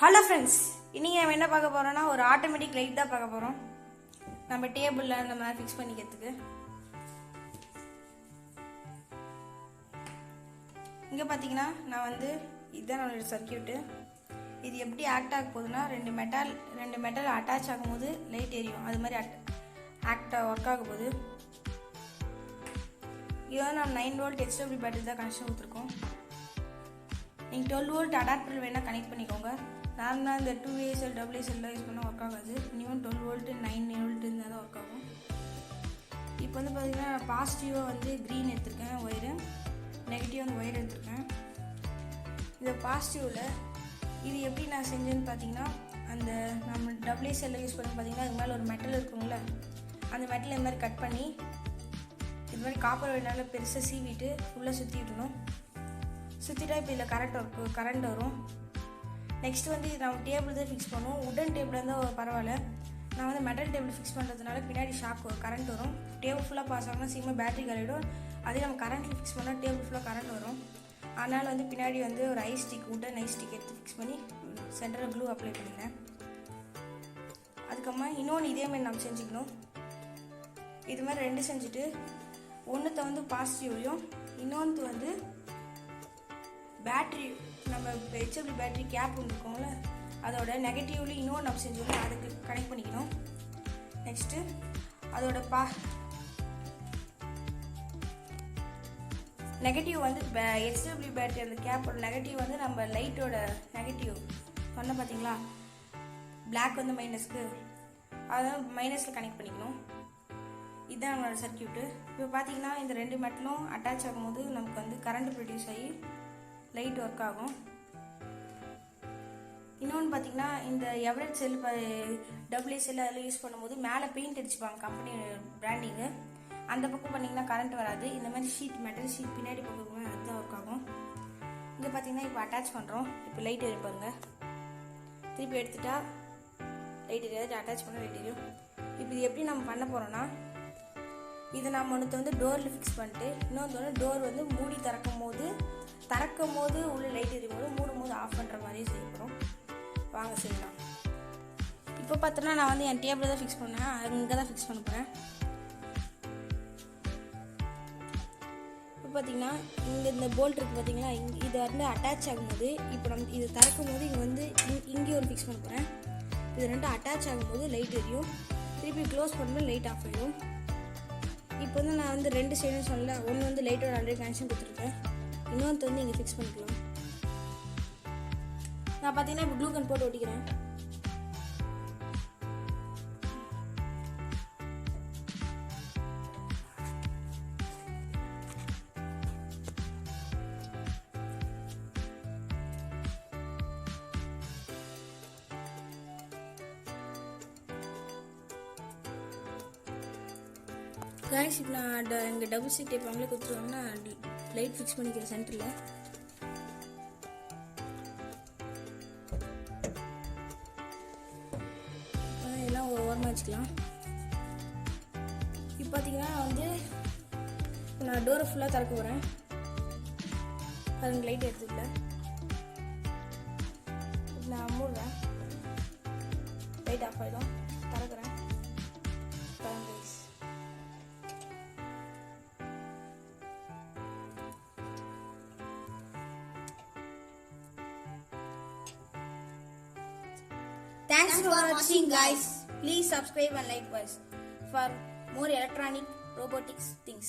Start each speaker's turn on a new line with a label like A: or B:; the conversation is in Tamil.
A: ஹலோ ஃப்ரெண்ட்ஸ், இன்றைக்கி நம்ம என்ன பார்க்க போகிறோம்னா ஒரு ஆட்டோமேட்டிக் லைட் தான் பார்க்க போகிறோம். நம்ம டேபிளில் அந்த மாதிரி ஃபிக்ஸ் பண்ணிக்கிறதுக்கு. இங்கே பார்த்தீங்கன்னா நான் இதுதான் நம்மளோட சர்க்கியூட்டு. இது எப்படி ஆக்ட் ஆக போகுதுன்னா ரெண்டு மெட்டல் அட்டாச் ஆகும்போது லைட் எரியும். அது மாதிரி ஒர்க் ஆக போகுது. இதுதான் நம்ம 9 வோல்ட் HW பேட்டரி தான் கனெக்ஷன் கொடுத்துருக்கோம். நீங்கள் 12 வோல்ட் அடாப்டர் வேணால் கனெக்ட் பண்ணிக்கோங்க. நார்மலாக இந்த 2ASL ASL யூஸ் பண்ணால் ஒர்க் ஆகாது. இன்னும் 12 வோல்ட்டு 9 வோல்ட் இருந்தால் தான் ஒர்க் ஆகும். இப்போ பார்த்தீங்கன்னா பாசிட்டிவாக க்ரீன் எடுத்திருக்கேன் ஒயரு, நெகட்டிவாக ஒயர் எடுத்திருக்கேன். இந்த பாசிட்டிவில் இது எப்படி நான் செஞ்சேன்னு பார்த்தீங்கன்னா, அந்த நம்ம ASL யூஸ் பண்ணி பார்த்தீங்கன்னா அது மேலே ஒரு மெட்டல் இருக்குங்கள, அந்த மெட்டலை இது மாதிரி கட் பண்ணி இது மாதிரி காப்பர் வயர்னால பெருசாக சீவிட்டு ஃபுல்லாக சுற்றி விடணும். சுற்றிட்டா இப்போ இதில் கரண்ட் வரும். நெக்ஸ்ட் நம்ம டேபிள் தான் ஃபிக்ஸ் பண்ணுவோம். உடன் டேபிள் இருந்தால் பரவாயில்ல. நான் மெட்டல் டேபிள் ஃபிக்ஸ் பண்ணுறதுனால பின்னாடி கரண்ட் வரும். டேபிள் ஃபுல்லாக பாஸ் ஆகணும், சீக்கிரமாக பேட்டரி கழிடும். அதே நம்ம கரண்ட்டில் ஃபிக்ஸ் பண்ணால் டேபிள் ஃபுல்லாக கரண்ட் வரும். அதனால் பின்னாடி ஒரு உடன் ஐஸ் ஸ்டிக் எடுத்து ஃபிக்ஸ் பண்ணி சென்டரில் க்ளூ அப்ளை பண்ணிக்கிறேன். அதுக்கப்புறமா இன்னொன்று இதேமாதிரி நம்ம செஞ்சுக்கணும். இது மாதிரி ரெண்டு செஞ்சுட்டு ஒன்றுத்தை பாசிட்டிவ்லையும் இன்னொன்று பேட்ரி நம்ம HW பேட்டரி கேப் இருக்கும்ல அதோட நெகட்டிவ்லையும் இன்னொன்று நம்ம செஞ்சோம்னா அதுக்கு கனெக்ட் பண்ணிக்கணும். நெக்ஸ்ட்டு அதோட நெகட்டிவ் HW பேட்டரி அந்த கேப்போட நெகட்டிவ் நம்ம லைட்டோட நெகட்டிவ் சொன்ன பார்த்தீங்களா, பிளாக் மைனஸ்க்கு, அதான் மைனஸில் கனெக்ட் பண்ணிக்கணும். இதுதான் நம்மளோட சர்க்கியூட்டு. இப்போ பார்த்தீங்கன்னா இந்த ரெண்டு மெட்டலும் அட்டாச் ஆகும்போது நமக்கு கரண்ட் ப்ரொடியூஸ் ஆகி லைட் ஒர்க் ஆகும். இன்னொன்று பார்த்தீங்கன்னா இந்த எவரெட் செல் ASL அதில் யூஸ் பண்ணும்போது மேலே பெயிண்ட் அடிச்சுப்பாங்க கம்பெனி பிராண்டிங்கு. அந்த பக்கம் பண்ணிங்கன்னா கரண்ட் வராது. இந்த மாதிரி மெட்டல் ஷீட் பின்னாடி பக்கம் அதுதான் ஒர்க் ஆகும். இங்கே பார்த்தீங்கன்னா இப்போ அட்டாச் பண்ணுறோம். இப்போ லைட் எரிப்பாங்க. திருப்பி எடுத்துட்டா லைட் எரியாது, அட்டாச் பண்ண லைட் எரியும். இப்போ இது எப்படி நம்ம பண்ண போகிறோன்னா, இதை நம்ம ஒன்று டோரில் ஃபிக்ஸ் பண்ணிட்டு இன்னொன்று டோர் மூடி திறக்கும் போது உள்ள லைட் எரியும் போது மூடும் போது ஆஃப் பண்ணுற மாதிரியே செய்ய போகிறோம். வாங்க செய்யலாம். இப்போ பார்த்தோன்னா நான் என் டேபிள் தான் ஃபிக்ஸ் பண்ணேன். இங்கே தான் ஃபிக்ஸ் பண்ண போகிறேன். இப்போ பார்த்தீங்கன்னா இந்த போல்ட் இருக்குது பார்த்தீங்களா, இது அட்டாச் ஆகும்போது இப்போ நம்ம இதை திறக்கும் போது இங்கே ஒரு ஃபிக்ஸ் பண்ண போகிறேன். இது ரெண்டும் அட்டாச் ஆகும்போது லைட் எரியும். திருப்பி க்ளோஸ் பண்ணும்போது லைட் ஆஃப் ஆகிடும். இப்போ நான் ரெண்டு சைடும் சொல்லல, ஒன்று லைட்டோட ஆல்ரெடி கனெக்ஷன் கொடுத்துருக்கேன், இன்னொன்று இங்கே ஃபிக்ஸ் பண்ணிக்கலாம். நான் பார்த்தீங்கன்னா இப்போ க்ளூ கன் போட்டு ஒட்டிக்கிறேன். கைஸ், இப்போ நான் எங்கள் டபுள் சீட் டேப் அவங்களே கொடுத்துருவாங்கன்னா லைட் ஃபிக்ஸ் பண்ணிக்கிறேன் சென்டரில். எல்லாம் ஓரமாக வச்சுக்கலாம். இப்போ பார்த்தீங்கன்னா நான் டோரை ஃபுல்லாக திறக்க போகிறேன். அதுங்க லைட் எடுத்துக்கல. நான் மூடுறேன், லைட் ஆஃப் ஆகிடும். திறக்கிறேன். Thanks for watching, guys. Please subscribe and like us for more electronic robotics things.